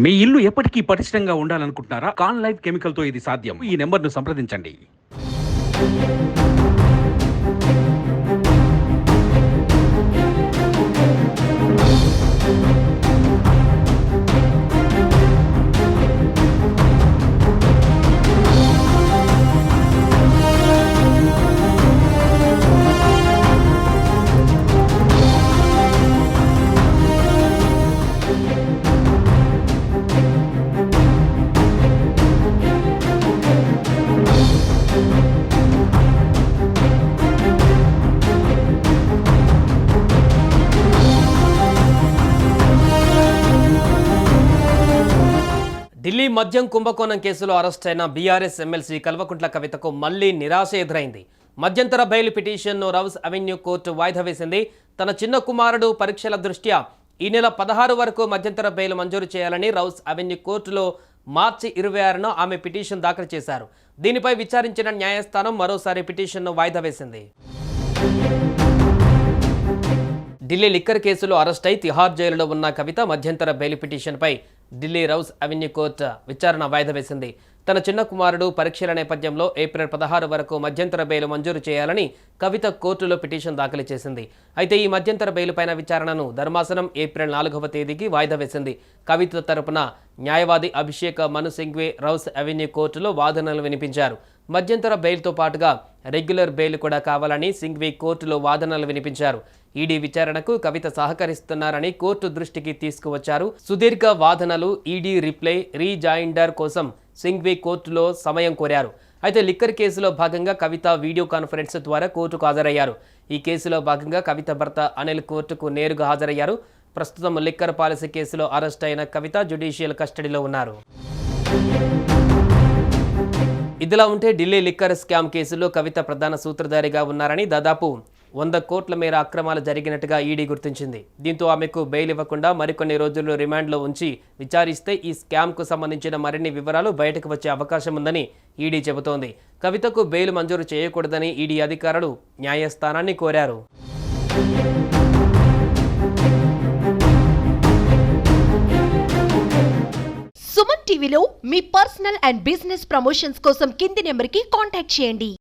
మీ ఇల్లు ఎప్పటికీ పటిష్టంగా ఉండాలనుకుంటున్నారా? కాన్ లైఫ్ కెమికల్ తో ఇది సాధ్యం. ఈ నెంబర్ను సంప్రదించండి. ఢిల్లీ మద్యం కుంభకోణం కేసులో అరెస్ట్ అయిన బీఆర్ఎస్ ఎమ్మెల్సీ కల్వకుంట్ల కవితకు మళ్లీ నిరాశ ఎదురైంది. మధ్యంతర బెయిల్ పిటిషన్ను రౌస్ అవెన్యూ కోర్టు వాయిదా వేసింది. తన చిన్న కుమారుడు పరీక్షల దృష్ట్యా ఈ నెల 16 వరకు మధ్యంతర బెయిల్ మంజూరు చేయాలని రౌస్ అవెన్యూ కోర్టులో మార్చి 26న ఆమె పిటిషన్ దాఖలు చేశారు. దీనిపై విచారించిన న్యాయస్థానం మరోసారి పిటిషన్ను వాయిదా వేసింది. ఢిల్లీ లిక్కర్ కేసులో అరెస్ట్ అయి తిహార్ జైలులో ఉన్న కవిత మధ్యంతర బెయిల్ పిటిషన్పై ఢిల్లీ రౌస్ అవెన్యూ కోర్టు విచారణ వాయిదా వేసింది. తన చిన్న కుమారుడు పరీక్షల నేపథ్యంలో ఏప్రిల్ 16 వరకు మధ్యంతర బెయిల్ మంజూరు చేయాలని కవిత కోర్టులో పిటిషన్ దాఖలు చేసింది. అయితే ఈ మధ్యంతర బెయిల్ పైన విచారణను ధర్మాసనం ఏప్రిల్ 4వ తేదీకి వాయిదా వేసింది. కవిత తరపున న్యాయవాది అభిషేక్ మను సింఘ్వి రౌస్ అవెన్యూ కోర్టులో వాదనలు వినిపించారు. మధ్యంతర బెయిల్తో పాటుగా రెగ్యులర్ బెయిల్ కూడా కావాలని సింఘ్వి కోర్టులో వాదనలు వినిపించారు. ఈడీ విచారణకు కవిత సహకరిస్తున్నారని కోర్టు దృష్టికి తీసుకువచ్చారు. సుదీర్ఘ వాదనలు, ఈడీ రిప్లై, రీజాయిండర్ కోసం సింఘ్వి కోర్టులో సమయం కోరారు. అయితే లిక్కర్ కేసులో భాగంగా కవిత వీడియో కాన్ఫరెన్స్ ద్వారా కోర్టుకు హాజరయ్యారు. ఈ కేసులో భాగంగా కవిత భర్త అనిల్ కోర్టుకు నేరుగా హాజరయ్యారు. ప్రస్తుతం లిక్కర్ పాలసీ కేసులో అరెస్ట్ అయిన కవిత జ్యుడిషియల్ కస్టడీలో ఉన్నారు. ఇదిలా ఉంటే ఢిల్లీ లిక్కర్ స్కామ్ కేసులో కవిత ప్రధాన సూత్రధారిగా ఉన్నారని, దాదాపు 100 కోట్ల మేర అక్రమాలు జరిగినట్టుగా ఈడీ గుర్తించింది. దీంతో ఆమెకు బెయిల్ ఇవ్వకుండా మరికొన్ని రోజులు రిమాండ్లో ఉంచి విచారిస్తే ఈ స్కామ్కు సంబంధించిన మరిన్ని వివరాలు బయటకు వచ్చే అవకాశం ఉందని ఈడీ చెబుతోంది. కవితకు బెయిల్ మంజూరు చేయకూడదని ఈడీ అధికారులు న్యాయస్థానాన్ని కోరారు. సుమన్ టీవీలో మీ పర్సనల్ అండ్ బిజినెస్ ప్రమోషన్స్ కోసం కింది నెంబర్కి కాంటాక్ట్ చేయండి.